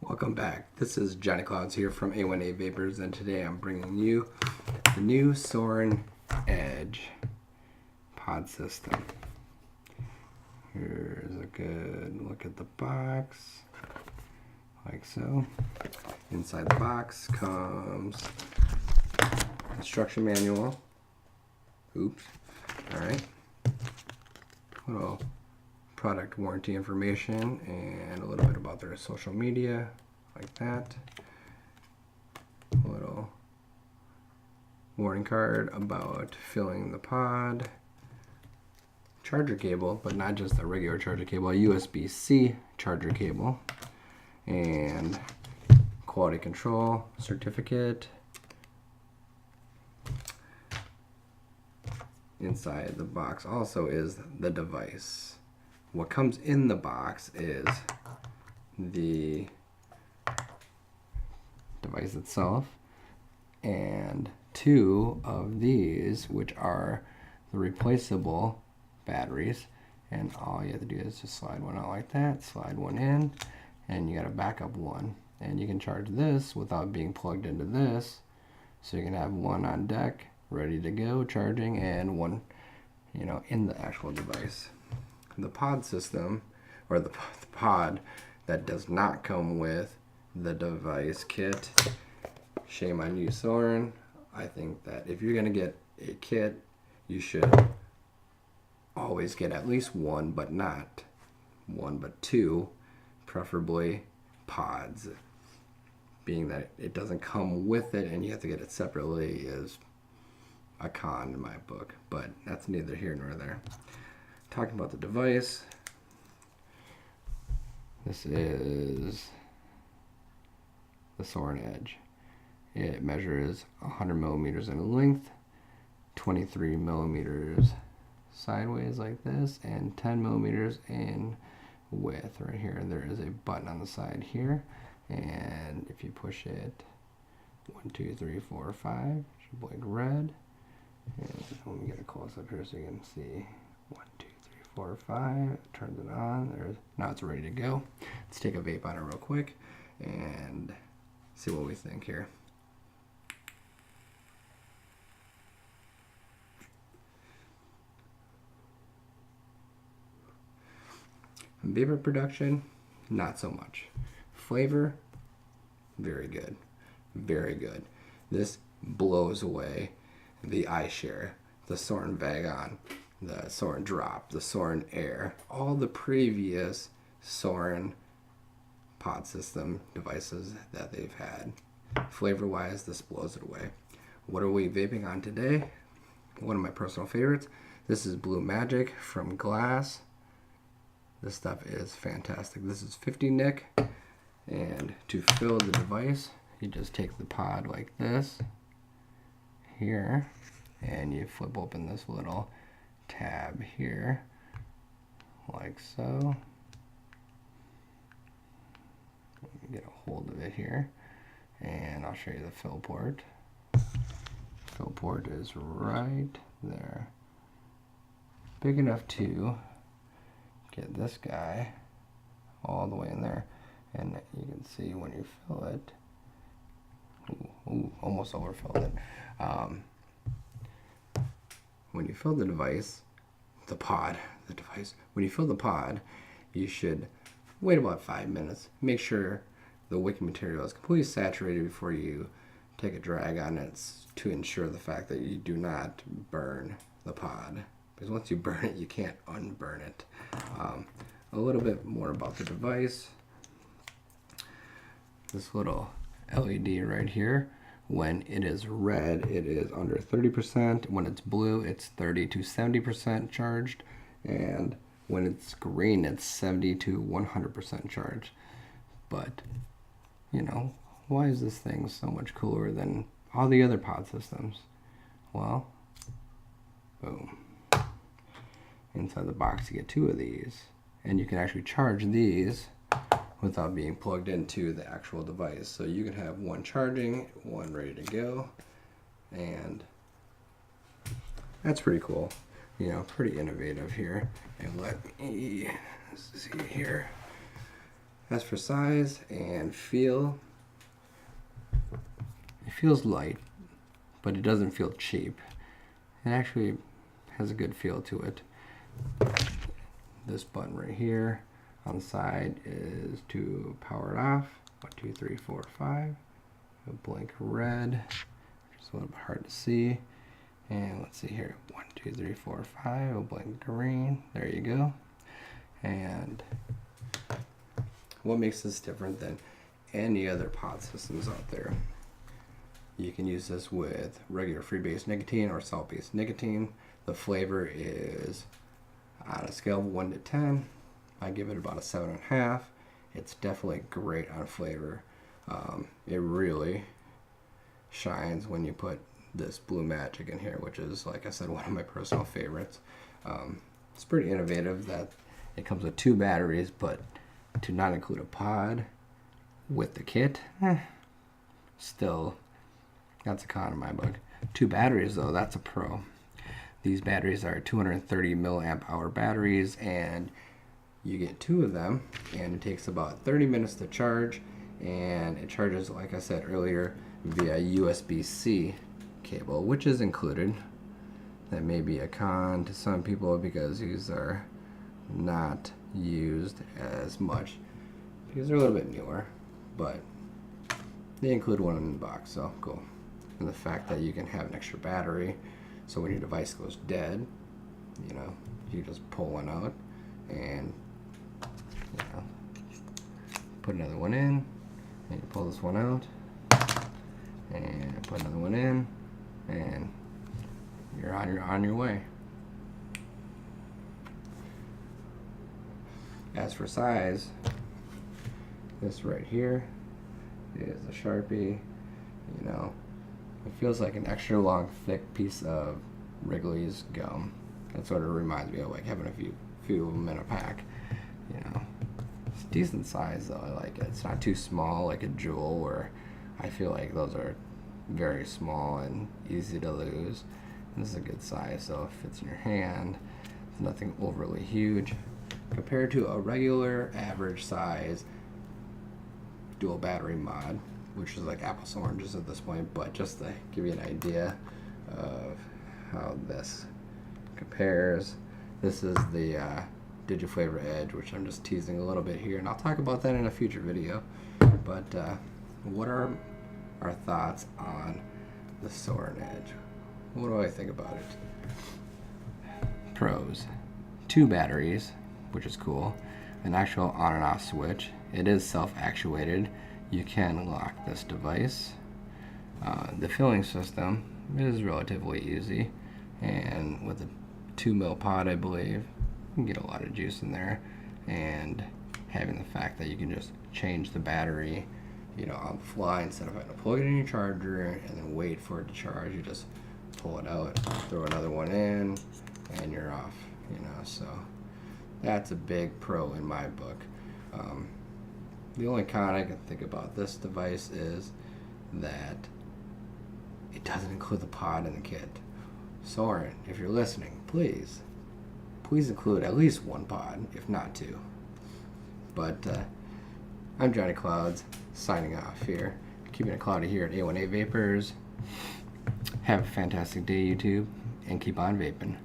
Welcome back. This is Johnny Clouds here from A1A Vapors, and today I'm bringing you the new Sourin Edge pod system. Here's a good look at the box, like so. Inside the box comes instruction manual. Oops. Alright. Little product warranty information and a little bit about their social media, like that. A little warning card about filling the pod. Charger cable, but not just a regular charger cable, a USB-C charger cable. And quality control certificate. Inside the box also is the device. What comes in the box is the device itself and two of these, which are the replaceable batteries. And all you have to do is just slide one out like that, slide one in, and you got a backup one. And you can charge this without being plugged into this. So you can have one on deck, ready to go, charging, and one, in the actual device. The pod system, or the pod that does not come with the device kit, shame on you, Sourin. I think that if you're going to get a kit, you should always get at least one, but not one, but two, preferably pods. Being that it doesn't come with it and you have to get it separately is a con in my book, but that's neither here nor there. Talking about the device, this is the Sourin Edge. It measures 100 millimeters in length, 23 millimeters sideways like this, and 10 millimeters in width. Right here, there is a button on the side here, and if you push it, 1, 2, 3, 4, 5, it should blink red. And let me get a close up here so you can see. 1, 2, 3, 4, 5. Turns it on. Now it's ready to go. Let's take a vape on it real quick and see what we think here. Vapor production, not so much. Flavor, very good. Very good. This blows away the iShare, the Sourin Vagon, the Sourin Drop, the Sourin Air, all the previous Sourin pod system devices that they've had. Flavor wise, this blows it away. What are we vaping on today? One of my personal favorites. This is Blue Magic from Glass. This stuff is fantastic. This is 50 Nic, and to fill the device, you just take the pod like this here, and you flip open this little tab here, like so. Let me get a hold of it here, and I'll show you the fill port. Fill port is right there. Big enough to get this guy all the way in there, and you can see when you fill it, ooh, almost overfilled it. When you fill the device, when you fill the pod, you should wait about 5 minutes. Make sure the wicking material is completely saturated before you take a drag on it to ensure the fact that you do not burn the pod. Because once you burn it, you can't unburn it. A little bit more about the device. This little LED right here, when it is red, it is under 30%. When it's blue, it's 30 to 70% charged. And when it's green, it's 70 to 100% charged. But, why is this thing so much cooler than all the other pod systems? Well, boom. Inside the box, you get two of these. And you can actually charge these without being plugged into the actual device. So you can have one charging, one ready to go, and that's pretty cool. Pretty innovative here. And let me see here. As for size and feel, it feels light, but it doesn't feel cheap. It actually has a good feel to it. This button right here on the side is to power it off. 1, 2, 3, 4, 5. It'll blink red, which is a little bit hard to see. And let's see here, 1, 2, 3, 4, 5. It'll blink green. There you go. And what makes this different than any other pod systems out there? You can use this with regular free-based nicotine or salt-based nicotine. The flavor is on a scale of 1 to 10. I give it about a 7.5. It's definitely great on flavor. It really shines when you put this Blue Magic in here, which is, like I said, one of my personal favorites. It's pretty innovative that it comes with 2 batteries, but to not include a pod with the kit, still, that's a con in my book. 2 batteries though, that's a pro. These batteries are 230 milliamp hour batteries, and you get 2 of them, and it takes about 30 minutes to charge, and it charges, like I said earlier, via USB-C cable, which is included. That may be a con to some people because these are not used as much because they're a little bit newer, but they include one in the box, so cool. And the fact that you can have an extra battery, so when your device goes dead, you know, you just pull one out and, you know, put another one in, and you pull this one out and put another one in, and you're on your way. As for size, this right here is a Sharpie. You know, it feels like an extra long, thick piece of Wrigley's gum. That's what it reminds me of, like having a few of them in a pack. You know, it's decent size though. I like it. It's not too small like a Jewel, where I feel like those are very small and easy to lose. This is a good size, so it fits in your hand. It's nothing overly huge compared to a regular average size dual battery mod, which is like apples and oranges at this point. But just to give you an idea of how this compares, this is the Digiflavor Edge, which I'm just teasing a little bit here, and I'll talk about that in a future video. But what are our thoughts on the Sourin Edge? What do I think about it? Pros: 2 batteries, which is cool. An actual on and off switch. It is self-actuated. You can lock this device. The filling system is relatively easy, and with a 2 mil pod, I believe, you can get a lot of juice in there. And having the fact that you can just change the battery, you know, on the fly, instead of having to plug it in your charger and then wait for it to charge, you just pull it out, throw another one in, and you're off. You know, so that's a big pro in my book. The only con I can think about this device is that it doesn't include the pod in the kit. Sourin, if you're listening, please include at least 1 pod, if not 2. But I'm Johnny Clouds, signing off here. Keeping it cloudy here at A18 Vapors. Have a fantastic day, YouTube, and keep on vaping.